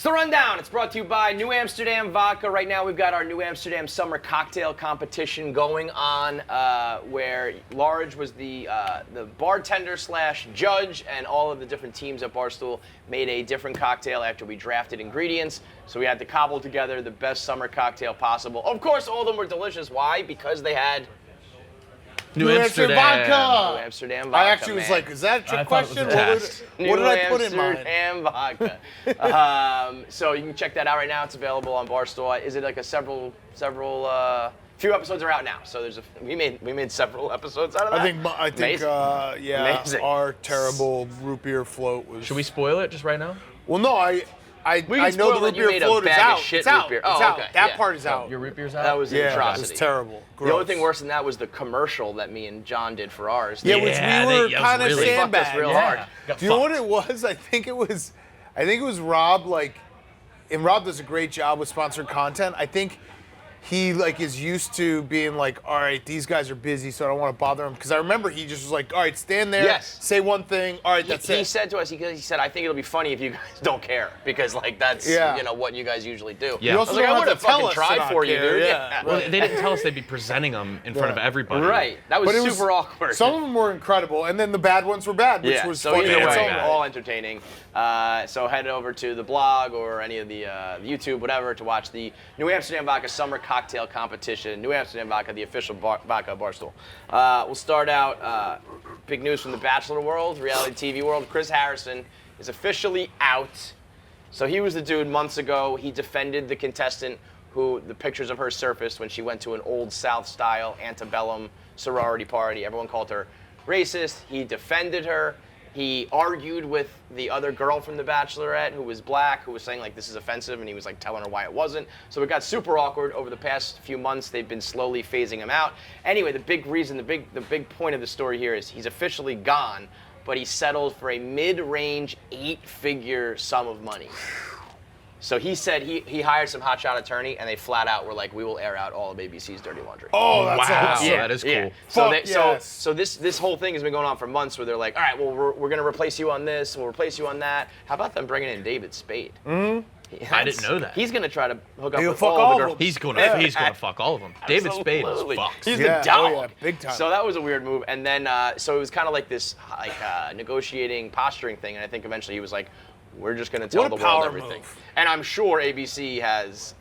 It's the Rundown. It's brought to you by New Amsterdam Vodka. Right now we've got our New Amsterdam Summer Cocktail Competition going on where Large was the bartender / judge, and all of the different teams at Barstool made a different cocktail after we drafted ingredients. So we had to cobble together the best summer cocktail possible. Of course, all of them were delicious. Why? Because they had New Amsterdam vodka. New Amsterdam vodka. I actually was like, is that a trick question? What did I put in mine? New Amsterdam vodka. So you can check that out right now. It's available on Barstool. Is it like a few episodes are out now. So there's we made several episodes out of that. I think Amazing. Our terrible root beer float was. Should we spoil it just right now? Well, no, I know the root beer float is out. It's out. It's out. Okay. That part is out. Your root beer's out? That was an atrocity. It was terrible. Gross. The only thing worse than that was the commercial that me and John did for ours. Yeah, which we were kind of really sandbagged. fucked us real hard. Do you know what it was? I think it was Rob. And Rob does a great job with sponsored content. I think he is used to being like, all right, these guys are busy, so I don't want to bother them. Because I remember he just was like, all right, stand there, say one thing, all right, that's it. He said to us, he said, I think it'll be funny if you guys don't care, because that's what you guys usually do. Yeah. You also I don't would have have to tell fucking us tried to for not you, care. dude. Yeah. Well, they didn't tell us they'd be presenting them in front of everybody. Right. That was super awkward. Some of them were incredible, and then the bad ones were bad, which was so funny. either way, Right. all entertaining. So head over to the blog or any of the YouTube, whatever, to watch the New Amsterdam Vodka Summer Cocktail Competition. New Amsterdam Vodka, the official vodka of Barstool. We'll start out, big news from the Bachelor world, reality TV world. Chris Harrison is officially out. So he was the dude months ago. He defended the contestant who the pictures of her surfaced when she went to an Old South-style antebellum sorority party. Everyone called her racist. He defended her. He argued with the other girl from The Bachelorette who was black, who was saying this is offensive, and he was telling her why it wasn't. So it got super awkward over the past few months. They've been slowly phasing him out. Anyway, the big point of the story here is he's officially gone, but he settled for a mid-range 8-figure sum of money. So he said he hired some hotshot attorney, and they flat out were like, we will air out all of ABC's dirty laundry. Oh, that's awesome. Yeah, that is cool. Yeah. So this whole thing has been going on for months, where they're like, all right, well, we're going to replace you on this, we'll replace you on that. How about them bringing in David Spade? Mm-hmm. I didn't know that. He's going to try to hook up He'll with fuck all all the of girls. them. He's gonna fuck all of them. David Spade is Absolutely. fucked. He's the dog. Oh, yeah, big time. So that was a weird move. And then, so it was kind of like this negotiating, posturing thing. And I think eventually he was like, we're just going to tell the world everything. Move. And I'm sure ABC has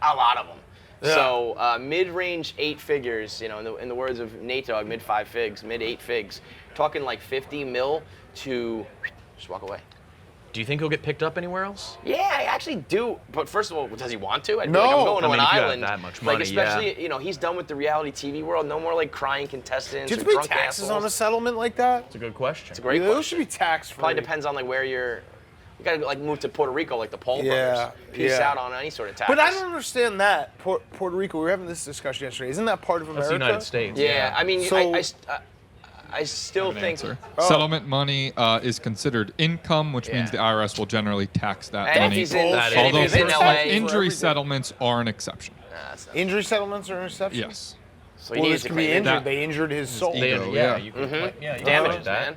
a lot of them. Yeah. So mid-range 8 figures, in the words of Nate Dogg, mid 8 figs, talking like 50 mil to just walk away. Do you think he'll get picked up anywhere else? Yeah, I actually do. But first of all, does he want to? I'd be No. like, I'm going to an if you have island. that much money, especially, he's done with the reality TV world. No more crying contestants. Do you or have to drunk pay taxes assholes. on a settlement like that? It's a good question. It's a great Those question. should be tax free. Probably depends on where you're. You gotta move to Puerto Rico like the Paul Yeah, brothers. Peace yeah. out on any sort of taxes. But I don't understand that. Puerto Rico, we were having this discussion yesterday. Isn't that part of America? That's the United States. Yeah, I mean, So- I still think. Settlement money is considered income, which means the IRS will generally tax that And if money. he's in, That is- Although if he's in personal LA, injury settlements are an exception. Injury settlements are an exception? Yes. so he Well, needs this to can be claim injured. that- They injured his soul. ego. You can damages, that. man.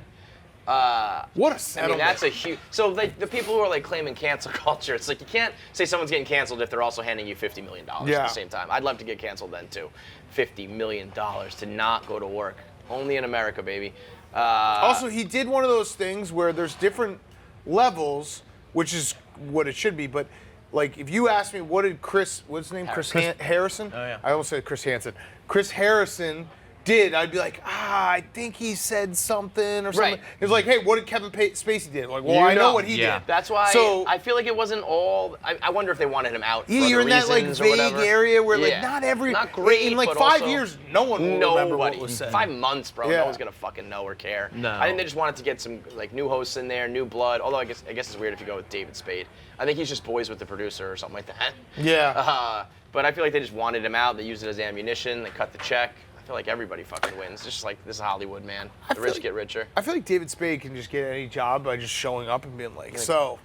What a I settlement. mean, that's a huge. So the people who are claiming cancel culture, it's you can't say someone's getting canceled if they're also handing you $50 million at Yeah. the same time. I'd love to get canceled then too. $50 million to not go to work. Only in America, baby. Also, he did one of those things where there's different levels, which is what it should be. But if you ask me, what's his name? Chris Harrison? Oh, yeah. I almost said Chris Hansen. Chris Harrison did, I'd be like, I think he said something or something. Right. He was like, hey, what did Kevin Spacey did? Like, well, I know what he did. That's why So I feel like it wasn't all. I wonder if they wanted him out. For yeah, other you're in that reasons or vague whatever. area where Yeah. not great. in but 5 also years, no one will remember what was said. 5 months, bro. Yeah. No one's gonna fucking know or care. No. I think they just wanted to get some new hosts in there, new blood. Although I guess it's weird if you go with David Spade. I think he's just boys with the producer or something like that. Yeah. But I feel like they just wanted him out. They used it as ammunition. They cut the check. I feel like everybody fucking wins. Just this is Hollywood, man. The rich get richer. I feel like David Spade can just get any job by just showing up and being like, so.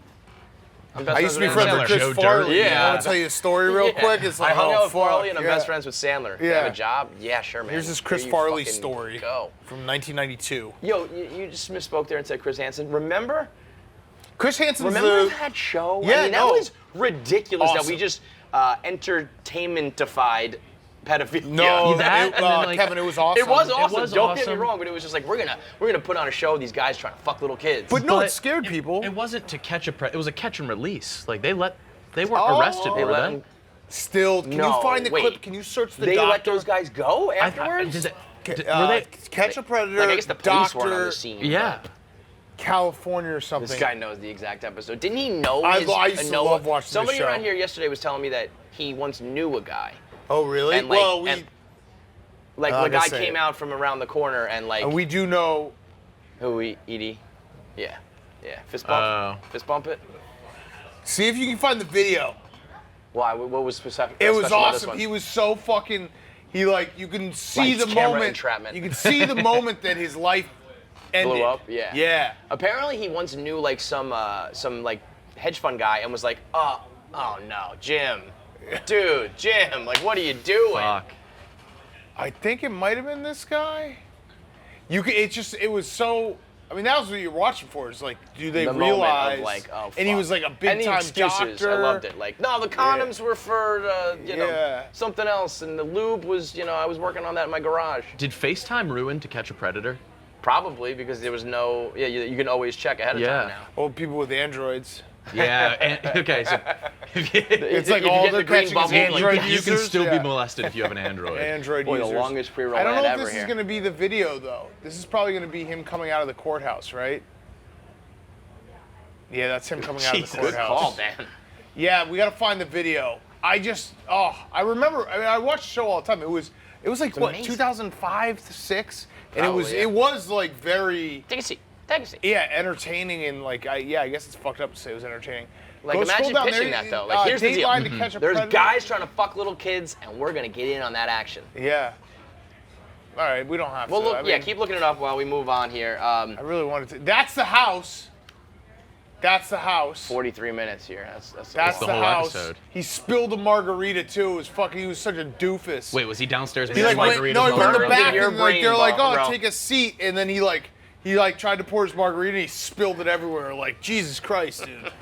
I'm I used to be friends with Sandler. Chris Joe Farley. Dirt. I want to tell you a story real quick. It's like, I hung out with fuck, Farley and I'm yeah. best friends with Sandler. You Yeah. have a job? Yeah, sure, man. Here's this Chris Here you Farley fucking story Go. from 1992. Yo, you just misspoke there and said Chris Hansen. Remember Chris Hansen's Remember that show? Yeah, I mean, that no. was ridiculous that we Awesome. just entertainmentified pedophilia. No, That, and then, like, Kevin, it was awesome. It was awesome. was Don't get me awesome. wrong, but it was just like we're gonna put on a show of these guys trying to fuck little kids. But no, But it scared people. It wasn't to catch it was a catch and release. Like they weren't Oh. arrested, They were let they? them- Still, can No, you find the wait. clip? Can you search the they doctor? let those guys go afterwards. Were Were they? Catch a Predator, like I guess the police weren't on Doctor, the scene. Yeah. California or something. This guy knows the exact episode. Didn't he know? I his, used to know love watching this Somebody show. around here yesterday was telling me that he once knew a guy. Oh, really? And, like, well, and- Like I'm the gonna guy say came it. out from around the corner and like we do know. who Edie? Yeah. Fist bump. Oh. Fist bump it. See if you can find the video. Why? What was specific? It was special about this awesome. one? He was so fucking. You can see Lights, the camera, moment. entrapment. You can see the moment that his life ended. Blew up. Yeah. Yeah. Apparently, he once knew like some like hedge fund guy and was like, oh no, Jim, dude, Jim, like what are you doing? Fuck. I think it might have been this guy. It was so. I mean, that was what you're watching for. Is like, do they The moment realize? of like, oh, and he fuck. was like a And big the time excuses, doctor. I loved it. Like, no, the condoms were for Yeah. something else, and the lube was I was working on that in my garage. Did FaceTime ruin To Catch a Predator? Probably because there was no. Yeah, you can always check ahead of time now. Old people with androids. Yeah. And, okay. So It's like If you all get they're the green catching is bubble, like, Android you can users. still Yeah. be molested if you have an Android. Android Boy, users. the longest pre-roll I don't know ad if ever this here. is going to be the video though. This is probably going to be him coming out of the courthouse, right? Yeah, that's him coming out of the Jesus. Good courthouse. call, Dan. Yeah, we got to find the video. I remember. I mean, I watch the show all the time. It was like what, amazing. 2005 to 6, and Probably, it was like very Take a seat. Take a seat. entertaining and like I guess it's fucked up to say it was entertaining. Like, Go imagine scroll down pitching there, that, though. Like, here's the deal. Dateline to Catch a There's Predator. guys trying to fuck little kids, and we're gonna get in on that action. Yeah. All right, we don't have Well, to. look, I mean, keep looking it up while we move on here. I really wanted to. That's the house. That's the house. 43 minutes here. That's That's the the whole house. episode. He spilled a margarita too. It was fucking. He was such a doofus. Wait, was he downstairs? He making like went, margaritas no, he on went in the the road? back Your and like brain, they're like, bro. oh, take a seat, and then he tried to pour his margarita and he spilled it everywhere. Like Jesus Christ, dude.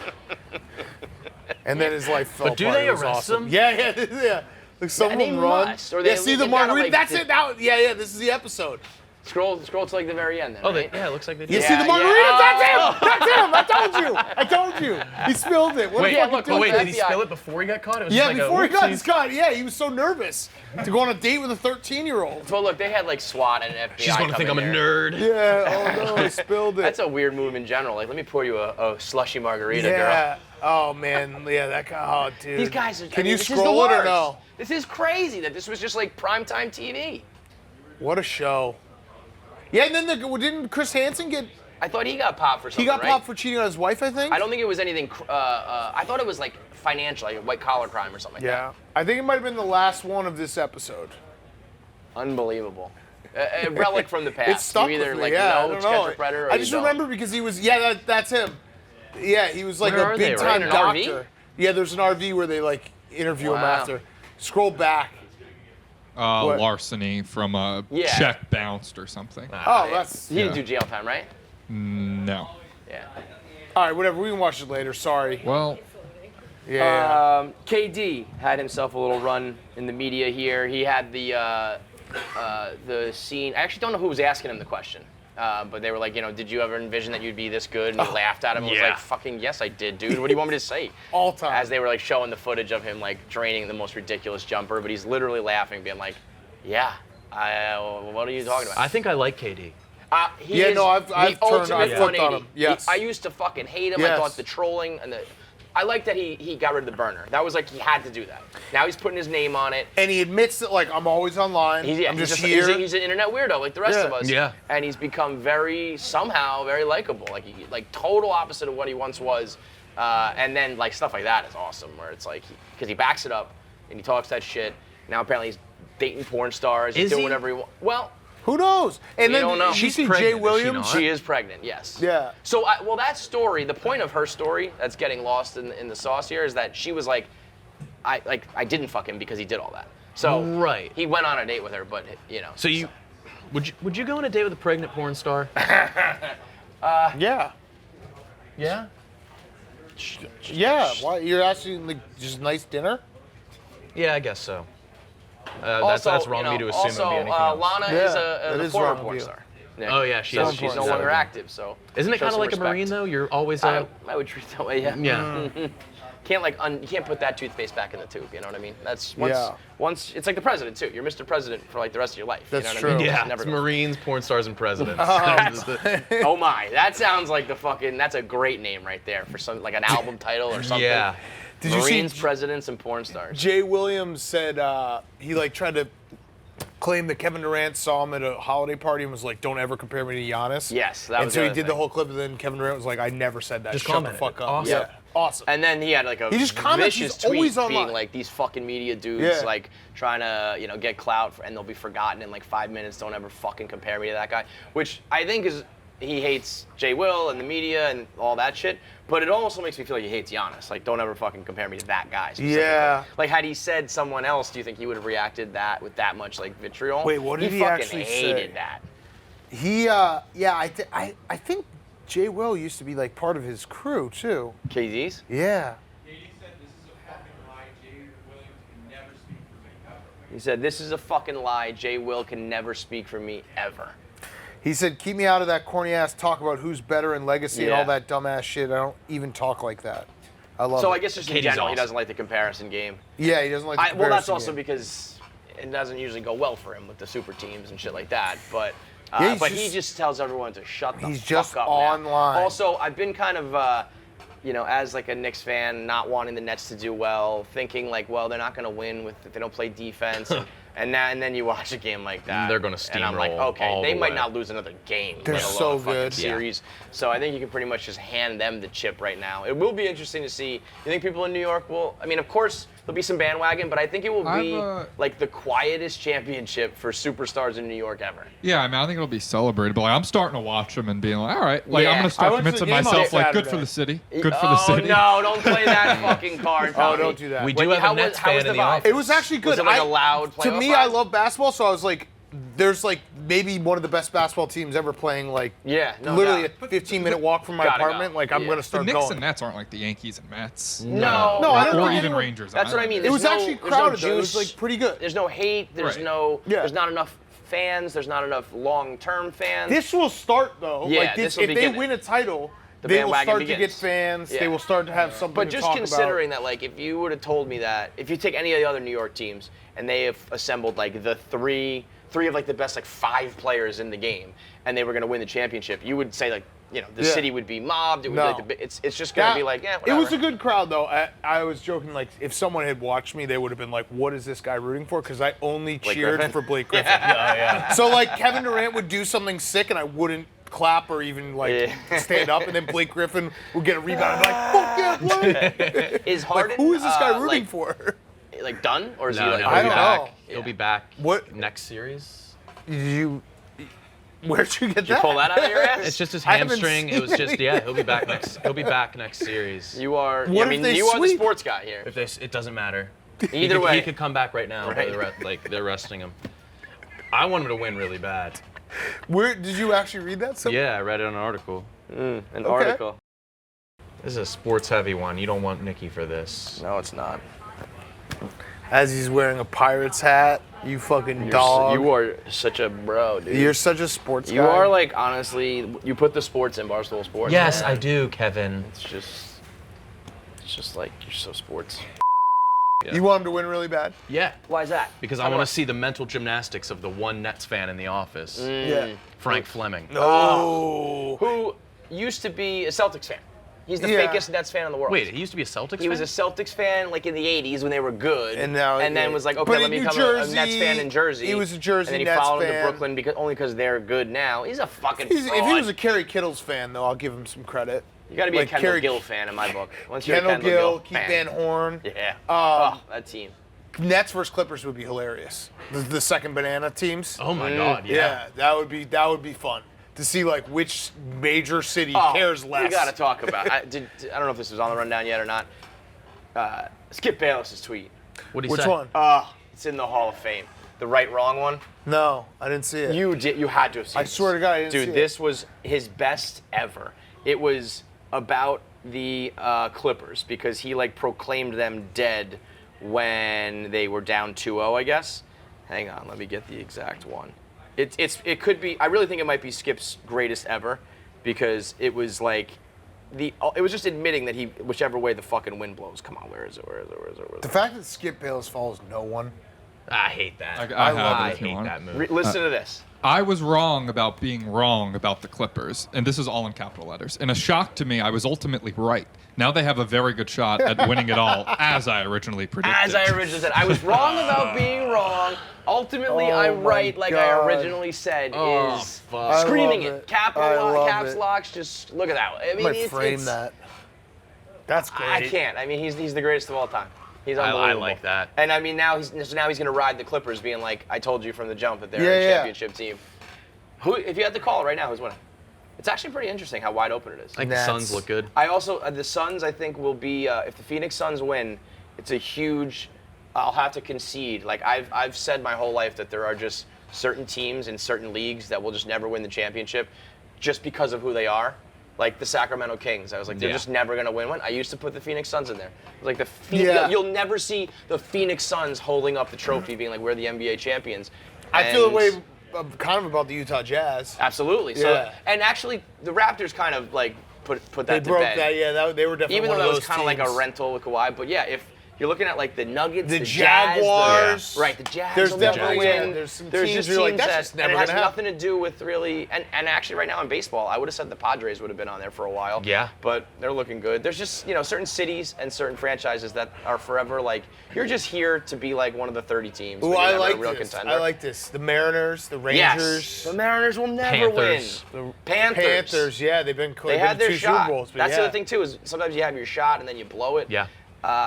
And then his life fell But do apart. they It was arrest awesome. him? Yeah. Like some of they them run. must, or they- yeah, see the they've gotta, margarita. like, That's they- it. Now, yeah. This is the episode. Scroll to like the very end. Then, Oh, right? it looks like they You did. see the Yeah, margarita? yeah. That's him. I told you. He spilled it. What Wait, a fucking look, but wait, douchebag. did he spill it before he got caught? It was Yeah, just like before he got oopsies. caught. Yeah, he was so nervous to go on a date with a 13-year-old. So look, they had like SWAT and FBI. She's gonna come think in I'm a there. nerd. Yeah. Oh no, I spilled it. That's a weird move in general. Like, let me pour you a slushy margarita, yeah. girl. Oh man. Yeah, that guy. Oh, dude. These guys are. Can I mean, you this is the scroll it or worst. no? This is crazy that this was just like primetime TV. What a show. Yeah, and then didn't Chris Hansen get? I thought he got popped for something. He got right? popped for cheating on his wife, I think. I don't think it was anything. I thought it was like financial, like a white collar crime or something like Yeah. I think it might have been the last one of this episode. that. Unbelievable. A relic from the past. It stuck You either with me. like Yeah, I know don't to catch know. a predator or I you just don't. remember because he was. Yeah, that's him. Yeah, he was like Where a are they, big right? time In an doctor. RV? Yeah, there's an RV where they like interview him Wow. after. Scroll back. What? Larceny from a Yeah. check bounced or something. Oh, that's. He didn't Yeah. do jail time, right? No. Yeah. All right, whatever. We can watch it later. Sorry. Well, Yeah. KD had himself a little run in the media here. He had the scene. I actually don't know who was asking him the question, but they were like, did you ever envision that you'd be this good? And he laughed at him and was yeah. like, fucking yes, I did, dude. What do you want me to say? All time. As they were like showing the footage of him like draining the most ridiculous jumper, but he's literally laughing, being like, yeah, what are you talking about? I think I like KD. He Yeah, is no, I've the turned- ultimate I've flipped on 180. him. Yes. I used to fucking hate him. I Yes. thought the trolling and I like that he got rid of the burner. That was like he had to do that. Now he's putting his name on it. And he admits that, like, I'm always online. I'm just here. He's an internet weirdo like the rest Yeah. of us. Yeah. And he's become somehow very likable. Like total opposite of what he once was. And then like stuff like that is awesome. Where it's like because he backs it up and he talks that shit. Now apparently he's dating porn stars. He's Is doing he? whatever he wants. Well. Who knows? And We then don't know. you She's see pregnant, Jay is she Williams. not? She is pregnant, yes. Yeah. So, that story, the point of her story that's getting lost in the sauce here is that she was like, I didn't fuck him because he did all that. So Right. he went on a date with her, but So would you go on a date with a pregnant porn star? Yeah. Yeah. Yeah, why? You're asking like just nice dinner? Yeah, I guess so. Also, that's wrong of me to assume it'd be anything else. Lana Yeah, is that a is former wrong of porn you. star. Oh yeah, she So is. she's no she's longer okay. active, so Isn't it show kind of some like a respect. Marine though? You're always I would treat it that way, yeah. yeah. You can't put that toothpaste back in the tube. You know what I mean? That's Yeah. once it's like the president too. You're Mr. President for like the rest of your life. That's you know what I mean? true. It's Yeah, never it's gonna- Marines, porn stars, and presidents. Oh my, that sounds like the fucking. That's a great name right there for some like an album title or something. Yeah. Did you see Marines, presidents, and porn stars. Jay Williams said he like tried to claim that Kevin Durant saw him at a holiday party and was like, "Don't ever compare me to Giannis." Yes, that and was so the he other did the thing. whole clip, and then Kevin Durant was like, "I never said that. Just Shut the commented. fuck up." Awesome. Yeah, awesome. And then he had like a He just comments, vicious he's tweet always being online. like these fucking media dudes Yeah. like trying to get clout and they'll be forgotten in like 5 minutes. Don't ever fucking compare me to that guy. Which I think is he hates Jay Will and the media and all that shit. But it also makes me feel like he hates Giannis. Like don't ever fucking compare me to that guy. specifically. Yeah. Like had he said someone else, do you think he would have reacted that with that much like vitriol? Wait, what did he fucking actually hated say? that. He I think Jay Will used to be like part of his crew too. KZ's? Yeah. He said, "This is a fucking lie. Jay Will can never speak for me ever." He said, "Keep me out of that corny ass talk about who's better in legacy and Yeah. all that dumbass shit. I don't even talk like that." I love So it. I guess just in Katie's general, he awesome. doesn't like the comparison game. Yeah, he doesn't like the Well, that's comparison also game. because it doesn't usually go well for him with the super teams and shit like that. But Yeah, he just tells everyone to shut the he's fuck just up. online. Now. Also, I've been kind of, as like a Knicks fan, not wanting the Nets to do well, thinking like, well, they're not going to win if they don't play defense. And then you watch a game like that, They're gonna and I'm like, steamroll okay, all they the might way. not lose another game. They're let alone so a fucking good. series. So I think you can pretty much just hand them the chip right now. It will be interesting to see. You think people in New York will? I mean, of course there'll be some bandwagon, but I think it will be like the quietest championship for superstars in New York ever. Yeah, I mean, I think it'll be celebrated. But like, I'm starting to watch them and being like, all right, like Yeah. I'm gonna I start went to the convincing game on myself, like, good Saturday. for the city, good for the city. Oh no! Don't play that fucking card. Oh, Tommy. don't do that. We do Wait, have how a Nets was- how was fan in the the vibe? office. It was actually good. Was it like a loud To playoff me, vibe? I love basketball, so I was like, there's like maybe one of the best basketball teams ever playing like Yeah, no literally doubt. a 15-minute walk from my Gotta go. apartment. Like I'm Yeah. gonna The start Knicks going. and Nets aren't like the Yankees and Mets. No, No, I don't or think even anyone- Rangers. That's what I mean. It was There's no- actually there's no crowded. Though. It was juice. like pretty good. There's no hate. There's Right. no. Yeah. There's not enough fans. There's not enough long-term fans. This will start though. Yeah, like this will if they begin it. win a title, The they will bandwagon start to get begins. fans. Yeah. They will start to have something But to just talk considering that, like, if you would have told me that, if you take any of the other New York teams and they have assembled like the three of like the best like 5 players in the game, and they were going to win the championship, you would say like, the Yeah. city would be mobbed. It would No. be like it's just going to be like, yeah, It whatever. was a good crowd though. I was joking like if someone had watched me, they would have been like, "What is this guy rooting for?" Because I only cheered Griffin? for Blake Griffin. So like Kevin Durant would do something sick, and I wouldn't clap or even like Yeah. stand up, and then Blake Griffin would get a rebound and be like, "Fuck yeah, Blake!" Is Like, Harden? who is this guy rooting like, for? Like done, or is No, he like? no, I he'll be don't back. know. He'll be back. What- next series? Where'd you get Did you that? pull that out of your ass? It's just his I haven't hamstring. It was seen just He'll be back next. He'll be back next series. You are. What I if mean, they you are the sweep? sports guy here. If they, it doesn't matter. Either way. he could come back right now. Right. But they're resting him. I want him to win really bad. Where did you actually read that? Yeah, I read it on an article. An article. This is a sports heavy one. You don't want Nikki for this. No, it's not. As he's wearing a Pirates hat, you fucking dog. You are such a bro, dude. You're such a sports guy. You are like honestly. You put the sports in Barstool Sports. Yes, man. I do, Kevin. It's just like you're so sports. You want him to win really bad? Yeah. Why is that? Because I want to see the mental gymnastics of the one Nets fan in the office, Yeah. Frank Fleming. No. Who used to be a Celtics fan. He's the Yeah. fakest Nets fan in the world. Wait, he used to be a Celtics fan? He was a Celtics fan like in the 80s when they were good. And now- then was like, okay, But let in me New become a Nets Jersey, fan in Jersey. he was a Jersey And then he Nets followed him fan. to Brooklyn only because they're good now. He's a fucking If fraud. he was a Kerry Kittles fan, though, I'll give him some credit. You got to be like a Kendall Kerry- Gill fan in my book. Once you're a Kendall Kendall Gill, Keith Van bam. Horn. Yeah. That team. Nets versus Clippers would be hilarious. The second banana teams. Oh my God, yeah. that would be fun to see like which major city cares less. We got to talk about. I don't know if this was on the rundown yet or not. Skip Bayless' tweet. What did he Which say? one? It's in the Hall of Fame. The right wrong one. No, I didn't see it. You had to have seen I this. swear to God, I didn't see Dude, it. this was his best ever. It was about the Clippers because he like proclaimed them dead when they were down 2-0, I guess. Hang on, let me get the exact one. It could be. I really think it might be Skip's greatest ever because it was like it was just admitting that whichever way the fucking wind blows. Come on, where is it? The fact that Skip Bayless follows no one. I hate that. I hate that move. Listen to this. I was wrong about being wrong about the Clippers, and this is all in capital letters. In a shock to me, I was ultimately right. Now they have a very good shot at winning it all, as I originally predicted. As I originally said, I was wrong about being wrong. Ultimately, I'm right, like I originally said. Is screaming it. Caps locks. Just look at that. I mean, might frame that. That's great. I can't. I mean, he's the greatest of all time. He's unbelievable. I like that. And I mean, now he's going to ride the Clippers, being like, I told you from the jump that they're a championship team. Who, if you had to call it right now, who's winning? It's actually pretty interesting how wide open it is. I think the Suns look good. I also the Suns, I think, will be if the Phoenix Suns win, it's a huge. I'll have to concede. Like I've said my whole life that there are just certain teams in certain leagues that will just never win the championship, just because of who they are. Like the Sacramento Kings, I was like, they're just never gonna win one. I used to put the Phoenix Suns in there. Like you'll never see the Phoenix Suns holding up the trophy, being like, we're the NBA champions. I feel the way kind of about the Utah Jazz. Absolutely. So, and actually, the Raptors kind of like put that to bed. They broke that. Yeah, they were definitely even one though of that those was kind of like a teams. rental with Kawhi. But yeah, if you're looking at like the Nuggets, the Jaguars, Jazz, right? The Jazz. There's will definitely never win. there's some There's teams just where you're like, teams that's just and never it has gonna happen. nothing to do with really. And actually, right now in baseball, I would have said the Padres would have been on there for a while. Yeah. But they're looking good. There's just certain cities and certain franchises that are forever like you're just here to be like one of the 30 teams. Ooh, but you're I never like a real this. contender. I like this. The Mariners, the Rangers. Yes. The Mariners will never Panthers. win. The Panthers. Yeah, they've been They had their two shot. Super Bowls. But That's the other thing too is sometimes you have your shot and then you blow it. Yeah.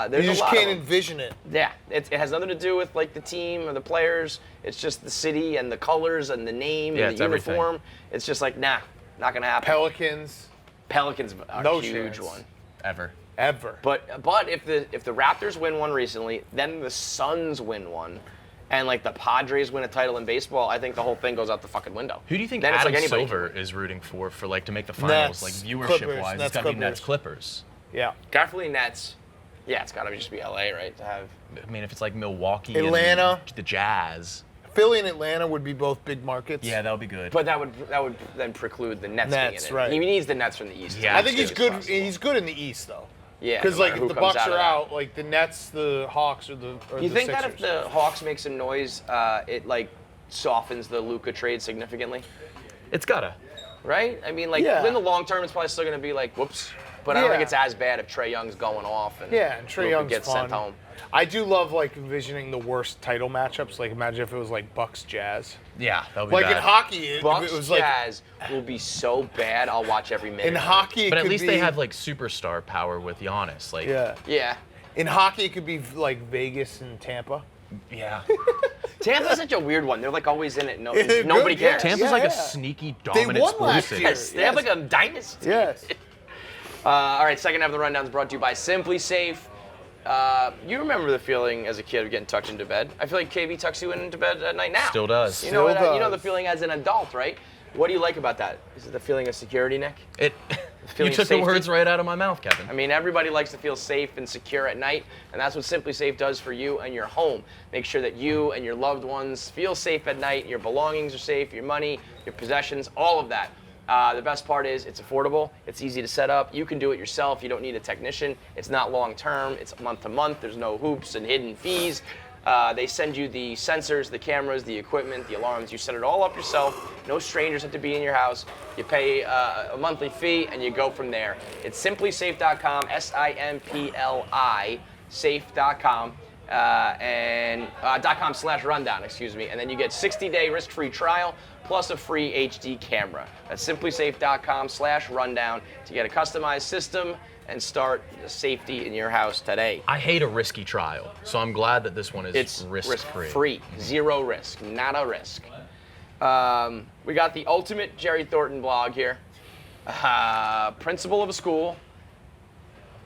There's You a just lot can't of them. envision it. Yeah, it has nothing to do with like the team or the players. It's just the city and the colors and the name and it's the everything. uniform. It's just like not gonna happen. Pelicans, Pelicans are no a huge chance. one. Ever. But if the Raptors win one recently, then the Suns win one, and like the Padres win a title in baseball, I think the whole thing goes out the fucking window. Who do you think then Adam it's like anybody Silver is rooting for like to make the finals, Nets, like viewership Clippers, wise? Nets, It's got to be Clippers. Nets Clippers. Yeah. Definitely Nets. Yeah, it's gotta just be LA, right? To have. I mean, if it's like Milwaukee, Atlanta. and the Jazz. Philly and Atlanta would be both big markets. Yeah, that would be good. But that would then preclude the Nets being in it. right. He needs the Nets from the East. Yeah. I think he's as good. possible. He's good in the East though. Yeah, Because no like matter if who the comes Bucks of are that. out, like the Nets, the Hawks, or the You think Sixers. that if the Hawks make some noise, it like softens the Luka trade significantly, It's gotta. right? I mean, like Yeah. in the long term, it's probably still going to be like whoops. But I don't think Yeah. it's as bad if Trae Young's going off and Yeah, and Trae Luka Young's gets fun. sent home. I do love like envisioning the worst title matchups. Like imagine if it was like Bucks Jazz. Yeah, that would be Like bad. in hockey, it Bucks was like Jazz will be so bad. I'll watch every minute. in hockey. It But at could least be, they have like superstar power with Giannis. Like, Yeah. In hockey, it could be like Vegas and Tampa. yeah. Tampa's such a weird one. They're like always in it. No, They're nobody good, yeah. cares. Tampa's Yeah, like yeah. a sneaky They dominant won last exclusive. year. Yes, they have like a dynasty. Yes. All right, second half of the rundown is brought to you by Simply Safe. You remember the feeling as a kid of getting tucked into bed? I feel like KB tucks you into bed at night now. Still does. You know, Still you know the does. feeling as an adult, right? What do you like about that? Is it the feeling of security, Nick? It. feeling You took safety? the words right out of my mouth, Kevin. I mean, everybody likes to feel safe and secure at night, and that's what Simply Safe does for you and your home. Make sure that you and your loved ones feel safe at night, your belongings are safe, your money, your possessions, all of that. The best part is it's affordable, it's easy to set up, you can do it yourself, you don't need a technician, it's not long term, it's month to month, there's no hoops and hidden fees. They send you the sensors, the cameras, the equipment, the alarms. You set it all up yourself. No strangers have to be in your house. You pay a monthly fee, and you go from there. It's simplysafe.com, SIMPLI, safe.com, and .com/rundown, excuse me. And then you get 60-day risk-free trial plus a free HD camera. That's simplysafe.com/rundown to get a customized system and start the safety in your house today. I hate a risky trial, so I'm glad that this one is It's risk-free. risk-free, zero risk, not a risk. We got the ultimate Jerry Thornton blog here. Principal of a school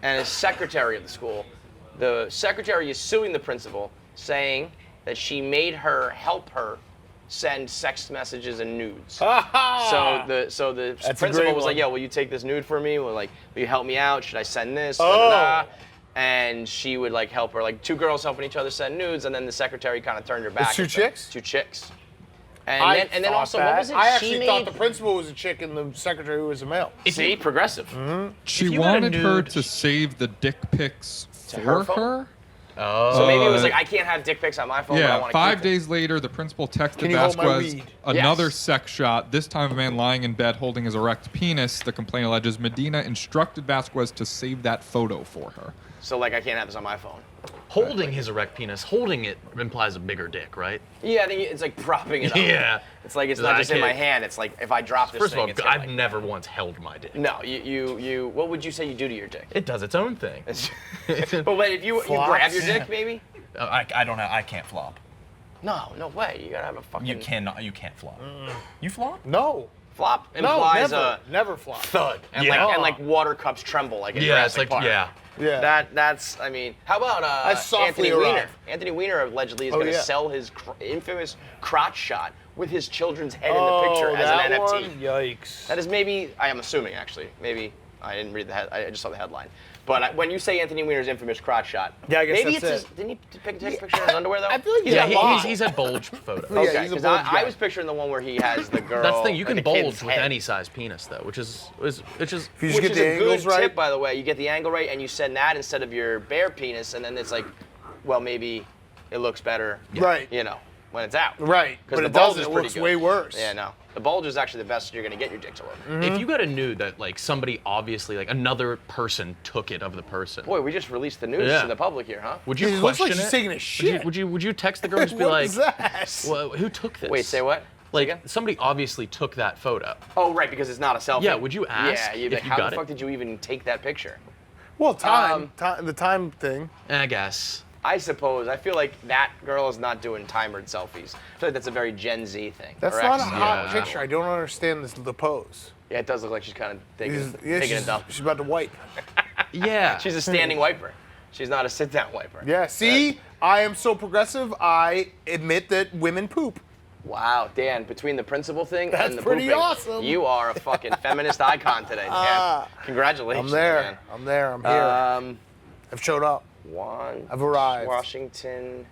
and a secretary of the school. The secretary is suing the principal, saying that she made her help her send sex messages and nudes. Ah! So the That's a principal great was like, one. "Yo, will you take this nude for me? Will you help me out? Should I send this?" Oh. Da, da, da. And she would like help her, like 2 girls helping each other send nudes, and then the secretary kind of turned her back. It's 2 and chicks? 2 chicks. And then thought also, that. what was it? I She actually thought made- the principal was a chick and the secretary was a male. See, progressive. She you got a wanted her nude- to save the dick pics To for her phone? her. Oh. So maybe it was like, I can't have dick pics on my phone, but I Yeah, want to 5 keep them. days later, the principal texted Can you hold my Vasquez weed? another Yes. sex shot, this time a man lying in bed holding his erect penis. The complaint alleges Medina instructed Vasquez to save that photo for her. So like, I can't have this on my phone. Holding his erect penis, holding it implies a bigger dick, right? Yeah, I think it's like propping it up. Yeah. It's like, it's I not just in my can't- hand. It's like, if I drop this First thing, of all, it's gonna, I've never once held my dick. No, you. What would you say you do to your dick? It does its own thing. But wait, if you grab your dick, maybe? I can't flop. No way. You gotta have a fucking. You can't flop. You flop? No. Flop No, implies never. a Never flop. thud, and Yeah. like water cups tremble like in Yeah, Jurassic it's like Park. yeah. Yeah. That's. I mean, how about softly Anthony arrive. Weiner? Anthony Weiner allegedly is Oh, going to yeah. sell his infamous crotch shot with his children's head in the Oh, picture as that an NFT. one? Yikes. That is maybe. I am assuming actually. Maybe I didn't read the head. I just saw the headline. But when you say Anthony Weiner's infamous crotch shot, Yeah, I guess maybe that's it's his. it. Didn't he take a picture in his underwear though? I feel like Yeah, he's a lot. he's had bulge photos. Yeah, Okay, he's a because bulge I guy. was picturing the one where he has the girl. That's the thing. You or can the bulge kid's with head. any size penis though, which is. If you just Which get is the a angles good right. tip, by the way. You get the angle right, and you send that instead of your bare penis, and then it's like, well, maybe it looks better. Right. You know, when it's out. Right. Because But the it bulge doesn't. is It pretty looks good. way worse. Yeah, no. The bulge is actually the best you're gonna get your dick to look. If you got a nude that like somebody obviously like another person took it of the person, Boy, we just released the news Yeah. to the public here, huh? would you It looks question like she's it? taking a shit. Would you text the girl and just be What like, is that? well, who took this? Wait, say what? Like Say again? somebody obviously took that photo. Oh, right, because it's not a selfie. Yeah, would you ask Yeah, you'd be if like, you how got the it? fuck did you even take that picture? Well, the time thing. I guess. I suppose. I feel like that girl is not doing timered selfies. I feel like that's a very Gen Z thing. That's or not a X. hot Yeah. picture. I don't understand the pose. Yeah, it does look like she's kind of taking a dump. She's about to wipe. Yeah. She's a standing wiper. She's not a sit-down wiper. Yeah, see? I am so progressive, I admit that women poop. Wow, Dan, between the principal thing That's and the pretty pooping, awesome. you are a fucking feminist icon today, Dan. Congratulations, I'm there. man. I'm there. I'm here. I've showed up. I've arrived. Washington,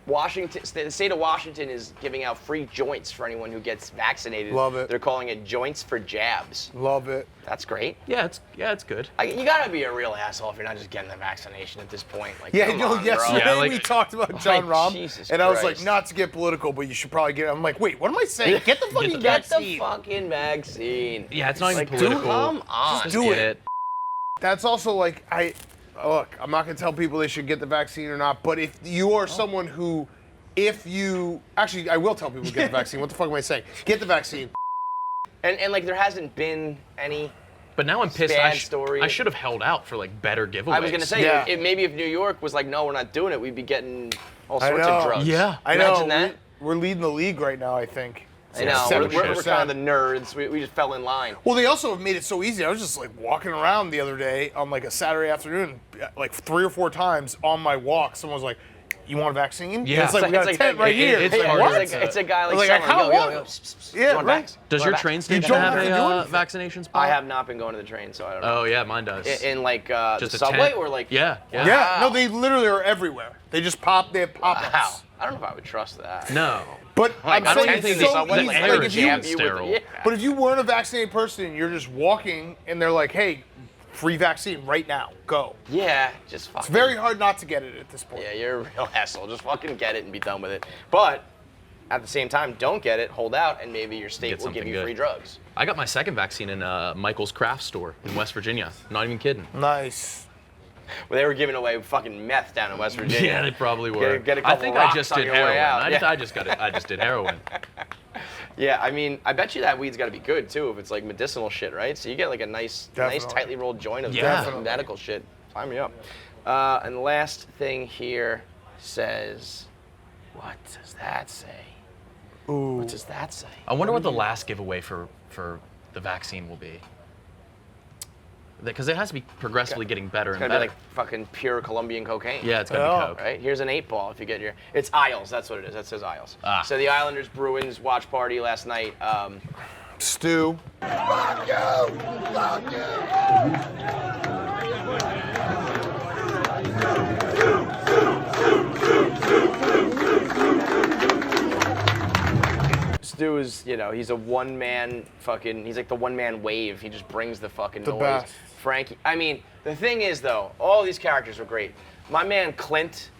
the state of Washington is giving out free joints for anyone who gets vaccinated. Love it. They're calling it joints for jabs. Love it. That's great. Yeah, it's good. You gotta be a real asshole if you're not just getting the vaccination at this point. Like, Yeah, come no, on, yesterday bro. Yeah, like- we talked about John Like, Rahm, Jesus and I was like, Christ. not to get political, but you should probably get it. I'm like, wait, what am I saying? Get the fucking Get the vaccine. fucking vaccine. Yeah, it's not even Like, political. come on. Just do get it. That's also like, look, I'm not going to tell people they should get the vaccine or not, but if you are someone who, actually, I will tell people to get the vaccine. What the fuck am I saying? Get the vaccine. And like, there hasn't been any. But now I'm pissed. Bad story. I should have held out for like better giveaways. I was gonna say, Yeah. maybe if New York was like, no, we're not doing it, we'd be getting all I sorts know. of drugs. Yeah. I know. Imagine that. We're leading the league right now, I think. I know. Seven We're percent. kind of the nerds. We just fell in line. Well, they also have made it so easy. I was just like walking around the other day on like a Saturday afternoon, like 3 or 4 times on my walk. Someone was like, "You want a vaccine?" Yeah. And it's like we got a tent right here. it's Yeah, hard what? it's a guy like, Like, I someone, kinda want yo, it. psst, psst, Yeah, you want right. vax? Does You your want train vax? station don't have have to do a anything. vaccination spot? I have not been going to the train, so I don't know. Oh yeah, mine does. In like Just the a subway tent. or like. Yeah. Yeah, no, Wow. they literally are everywhere. They just they have pop-ups. Wow. I don't know if I would trust that. No. But Like, I'm I don't saying even it's think so the subway easy. would air Like, is if you, jammed. jab you with sterile. it. Yeah. but if you weren't a vaccinated person and you're just walking and they're like, "Hey, free vaccine right now, go." Yeah, just fucking. It's very hard not to get it at this point. Yeah, you're a real asshole. Just fucking get it and be done with it. But at the same time, don't get it, hold out, and maybe your state Get will give something you good. free drugs. I got my second vaccine in Michael's Craft Store in West Virginia. Not even kidding. Nice. Well, they were giving away fucking meth down in West Virginia. Yeah, they probably were. Get a I couple think I rocks just on did your way heroin. out. I Yeah. just did heroin. Yeah, I mean, I bet you that weed's got to be good too if it's like medicinal shit, right? So you get like a nice Definitely. tightly rolled joint of Yeah. medical shit. Sign me up. And the last thing here says, what does that say? Ooh. What does that say? I wonder what the last giveaway for the vaccine will be. because it has to be progressively getting better It's and gonna better. be like fucking pure Colombian cocaine. Yeah, it's gonna Oh. be coke. Right? Here's an 8-ball if you get your. It's Isles. That's what it is. That says Isles. Ah. So the Islanders Bruins watch party last night. Stu. Stu is, he's a one-man fucking. He's like the one-man wave. He just brings the fucking The noise. best. Frankie. I mean, the thing is though, all these characters were great. My man Clint,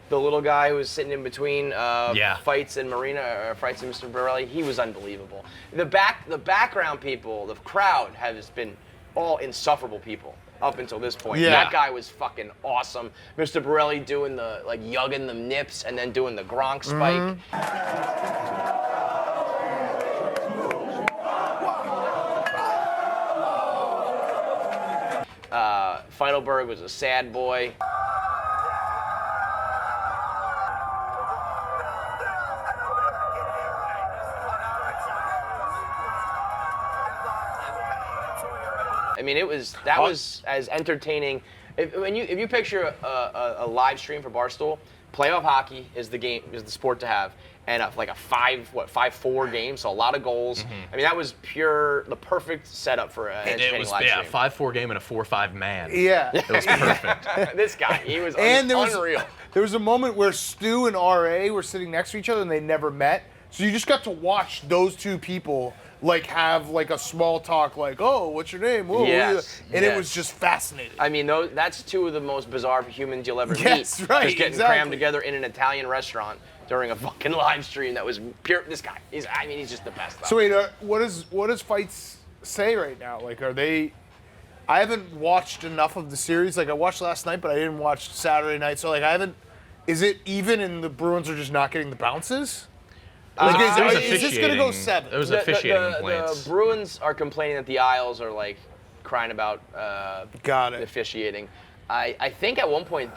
the little guy who was sitting in between fights in Marina or fights in Mr. Borrelli, he was unbelievable. The background people, the crowd has been all insufferable people up until this point. Yeah. That guy was fucking awesome. Mr. Borrelli doing the yugging the nips and then doing the Gronk spike. Feidelberg was a sad boy. I mean, that was as entertaining. If you picture a live stream for Barstool, playoff hockey is the sport to have, and like a 5-4 game, so a lot of goals. I mean, that was the perfect setup for an entertaining live stream. 5-4 game and a 4-5 man. Yeah. It was perfect. This guy, he was And unreal. there was a moment where Stu and RA were sitting next to each other and they never met. So you just got to watch those two people have a small talk oh, what's your name? Whoa, Yes, and yes. it was just fascinating. I mean, that's two of the most bizarre humans you'll ever Yes, meet. right, Just getting exactly. crammed together in an Italian restaurant during a fucking live stream that was pure. This guy, he's just the best. So wait, what does Fights say right now? Are they? I haven't watched enough of the series. I watched last night, but I didn't watch Saturday night. So I haven't. Is it even, and the Bruins are just not getting the bounces? There was Is this gonna go 7? There was officiating the complaints. Bruins are complaining that the Isles are crying about Got the it. officiating. I think at one point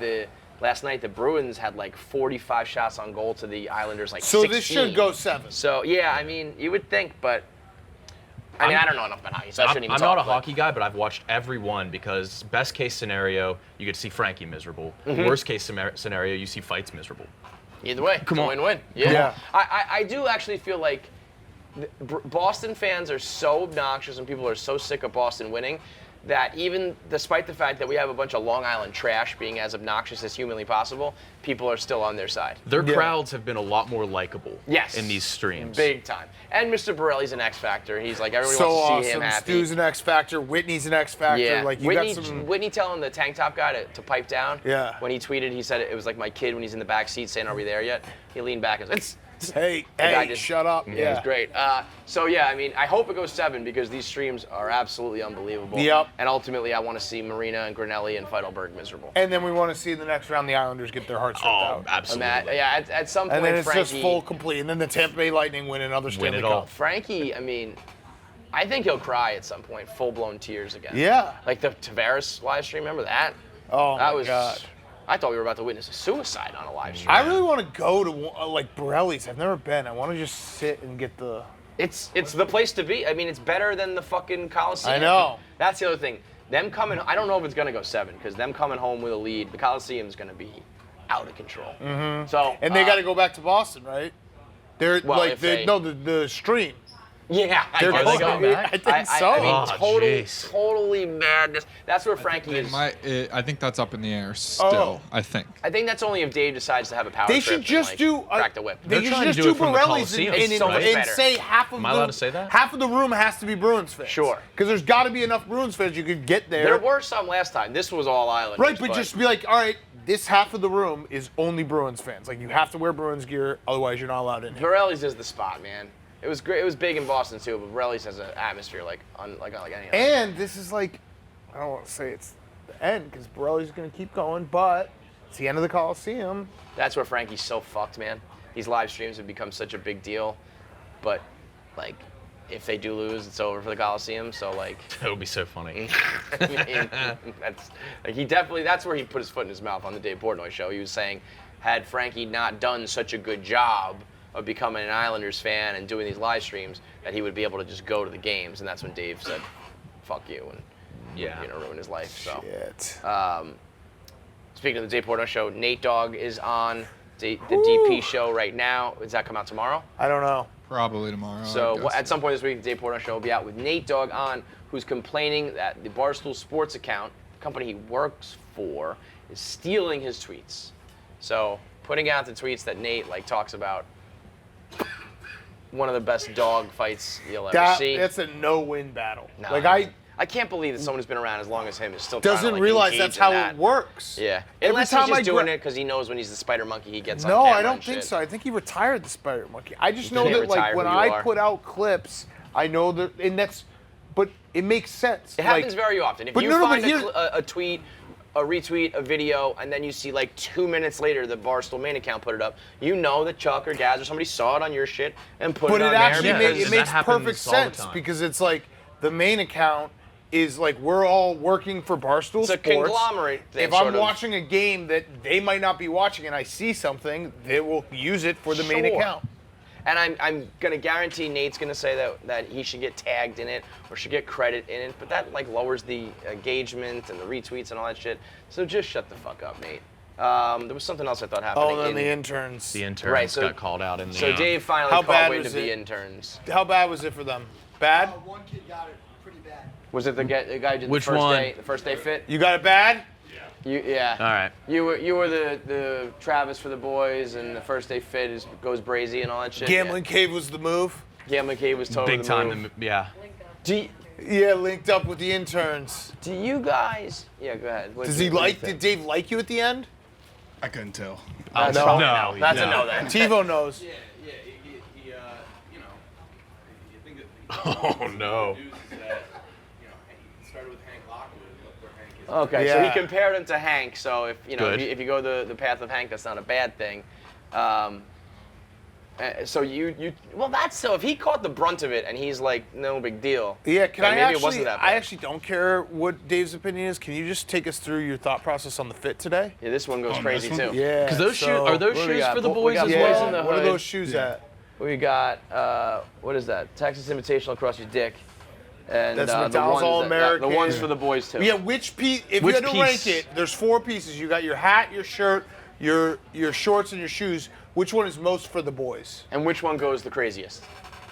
last night the Bruins had 45 shots on goal to the Islanders 16. So this should go 7. So yeah, I mean you would think, but I don't know enough about hockey, so I shouldn't even I'm talk. not a hockey guy, but I've watched every one because best case scenario, you get to see Frankie miserable. Worst case scenario, you see Fights miserable. Either way, Come on. win-win. Yeah. Yeah. I do actually feel like Boston fans are so obnoxious and people are so sick of Boston winning that even despite the fact that we have a bunch of Long Island trash being as obnoxious as humanly possible, people are still on their side. Their crowds have been a lot more likable Yes. in these streams. Big time. And Mr. Borrelli's an X Factor. He's everybody So wants to see him awesome. happy. Stu's an X Factor. Whitney's an X Factor. Yeah. You Whitney, got some. Whitney telling the tank top guy to pipe down. Yeah. When he tweeted, he said it was like my kid when he's in the back seat saying, "Are we there yet?" He leaned back and was Hey, guy just- shut up. Yeah, it was great. So yeah, I mean, I hope it goes 7 because these streams are absolutely unbelievable. Yep. And ultimately, I want to see Marina and Granelli and Feidelberg miserable. And then we want to see in the next round the Islanders get their hearts ripped out. Absolutely. At some point, And then it's Frankie, just full complete. And then the Tampa Bay Lightning win another Stanley it all. Cup. Frankie, I mean, I think he'll cry at some point, full-blown tears again. Yeah. Like the Tavares live stream, remember that? Oh, that my was. God. I thought we were about to witness a suicide on a live stream. I really want to go to Borrelli's. I've never been. I want to just sit and get the. It's the place to be. I mean, it's better than the fucking Coliseum. I know. That's the other thing. Them coming, I don't know if it's gonna go 7 because them coming home with a lead, the Coliseum's gonna be out of control. Mm-hmm. So And they got to go back to Boston, right? They're Well, if they- the stream. Yeah, They're Are they going back? I think so. I mean, Oh, jeez. totally madness. That's where Frankie They is. might, I think that's up in the air still. Oh. I think. I think that's only if Dave decides to have a power They trip should and, just do. crack the whip. They They're should trying to just do do it from the Borrelli's Coliseum, It's so much better. say half of Am I allowed to say that? half of the room has to be Bruins fans. Sure. Because there's got to be enough Bruins fans you could get there. There were some last time. This was all Islanders. Right, but just be like, all right, this half of the room is only Bruins fans. You have to wear Bruins gear, otherwise you're not allowed in here. Borrelli's is the spot, man. It was great. It was big in Boston too, but Borrelli's has an atmosphere like any other. And this is I don't want to say it's the end because Borrelli's going to keep going, but it's the end of the Coliseum. That's where Frankie's so fucked, man. These live streams have become such a big deal, but if they do lose, it's over for the Coliseum. So That would be so funny. I mean, that's where he put his foot in his mouth on the Dave Portnoy show. He was saying, had Frankie not done such a good job of becoming an Islanders fan and doing these live streams, that he would be able to just go to the games. And that's when Dave said, "Fuck you," and Yeah. ruin his life. So. Shit. Speaking of the Dave Portnoy show, Nate Dogg is on the DP show right now. Does that come out tomorrow? I don't know. Probably tomorrow. So at some point this week, the Dave Portnoy show will be out with Nate Dogg on, who's complaining that the Barstool Sports account, the company he works for, is stealing his tweets. So putting out the tweets that Nate talks about one of the best dog fights you'll ever see. That's a no-win battle. No, I can't believe that someone who's been around as long as him is still doesn't trying to, realize engage that's in how that. it works. Yeah. Every Unless time he's just I doing it because he knows when he's the spider monkey, he gets on No, camera I don't and think shit. so. I think he retired the Spider Monkey. I just know can't that retire when who you I are. put out clips, I know that, and that's, but it makes sense. It happens very often. If but you no, no, find but a tweet, a retweet, a video, and then you see 2 minutes later the Barstool main account put it up, you know that Chuck or Gaz or somebody saw it on your shit and put But it it on actually there. it because- makes happens perfect all the sense time. because it's the main account is we're all working for Barstool It's a Sports. conglomerate thing, If I'm sort of. watching a game that they might not be watching and I see something, they will use it for the main Sure. account. And I'm gonna guarantee Nate's gonna say that he should get tagged in it or should get credit in it, but that lowers the engagement and the retweets and all that shit. So just shut the fuck up, Nate. There was something else I thought happening. Oh, and then the interns. The interns Right, so- got called out in the. So Dave finally How caught bad wind was of the it? interns. How bad was it for them? Bad? One kid got it pretty bad. Was it the guy who did Which the first one? day? The first day fit? You got it bad? Yeah. All right. You were the Travis for the boys, and the first day fit goes brazy and all that shit. Gambling Cave was the move. Yeah. Gambling Cave was totally Big the time. move. Yeah. Yeah, linked up with the interns. Do you guys? Yeah, go ahead. Did Dave like you at the end? I couldn't tell. That's No. probably No, no. That's a no. no then. TiVo knows. Yeah, he you think that Oh no. news is that, he started with Hank Lockwood and look where Hank is. Okay, so Yeah. he compared him to Hank. So if Good. if you go the path of Hank, that's not a bad thing. So that's so. If he caught the brunt of it and he's no big deal. Yeah, can then I maybe actually? it wasn't that bad. I actually don't care what Dave's opinion is. Can you just take us through your thought process on the fit today? Yeah, this one goes Oh, crazy this one? too. Yeah. 'Cause those so- shoes are those what do we shoes got? for the We boys got as boys well. in the What are hood. those shoes at? We got what is that? Texas Invitational across your dick. And That's the McDonald's ones All-American. The ones for the boys too. Yeah, which piece? If Which you had to piece? rank it, there's 4 pieces. You got your hat, your shirt, your shorts, and your shoes. Which one is most for the boys? And which one goes the craziest?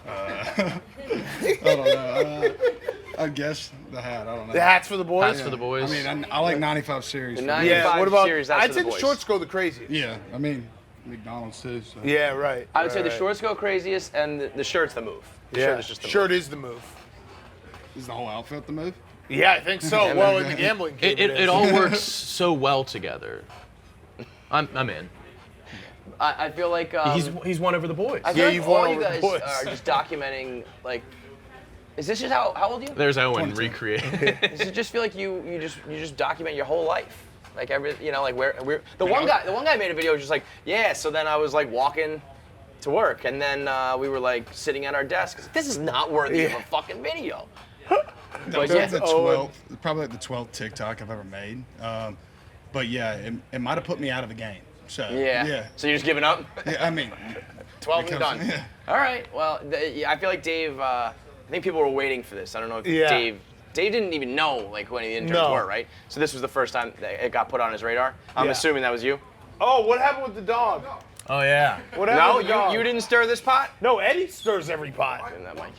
I don't know. I guess the hat. I don't know. The hat's for the boys. Hats for the boys. I mean, I like 95 series. The for 95 me. Yeah. What about? series, that's I'd for say the the boys. shorts go the craziest. Yeah, I mean, McDonald's too. So. Yeah, right. I would say the right. shorts go craziest, and the shirt's the move. The Yeah. shirt is just the Shirt move. is the move. Is the whole outfit the move? Yeah, I think so. Well, in the gambling game, It all works so well together. I'm in. I feel like He's won over the boys. I feel Yeah, like you've all won you over the guys boys. are just documenting Is this just how old are you? There's Owen 22. recreating. Does it just feel like you just document your whole life? Where the one guy made a video just so then I was walking to work and then we were sitting at our desks. This is not worthy of a fucking video. But yeah, That's the 12th, probably the 12th TikTok I've ever made. But yeah, it might have put me out of the game. So yeah. So you're just giving up? Yeah, I mean, 12 and Because- done. yeah. All right. Well, I feel like Dave. I think people were waiting for this. I don't know if Yeah. Dave didn't even know who any of the interns No. were, right? So this was the first time that it got put on his radar. I'm Yeah. assuming that was you. Oh, what happened with the dog? Oh yeah. What happened No, with the dog? you didn't stir this pot. No, Eddie stirs every pot. Give him that mic.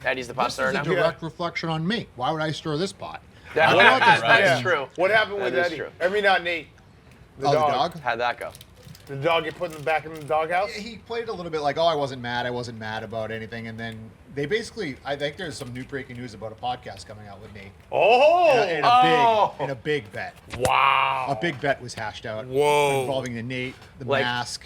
Eddie's the pot This stirrer is a now. direct reflection on me. Why would I stir this pot? That- I want this that's Yeah. true. What happened with That is Eddie? true. I mean, not Nate. The Oh, dog. the dog? How'd that go? Did the dog get put in the back of the doghouse? He played a little bit like, oh, I wasn't mad about anything. And then they basically, I think there's some new breaking news about a podcast coming out with Nate. Oh! In a big bet. Wow. A big bet was hashed out. Whoa. Involving the Nate, the Like- mask,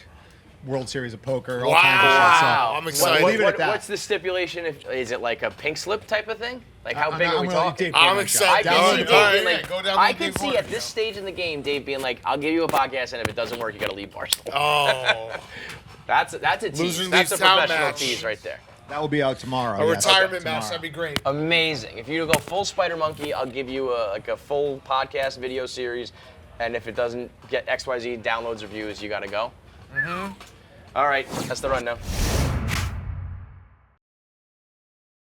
World Series of Poker, all kinds of shit. So Wow. I'm excited. leave it at that. What's the stipulation? Is it like a pink slip type of thing? Like how I'm big not- are we I'm gonna let talking? Dave I'm Portnoy excited. shot. I All can see right, Dave all being right, like, go down I with can Dave see at Portnoy. this stage in the game, Dave being like, I'll give you a podcast, and if it doesn't work, you got to leave Barstool. Oh. That's a tease. Loser That's a leaves town professional match. tease right there. That will be out tomorrow. A yes. retirement Tomorrow. match. That'd be great. Amazing. If you go full Spider Monkey, I'll give you a full podcast video series, and if it doesn't get XYZ downloads or views, you got to go. All right, that's the rundown.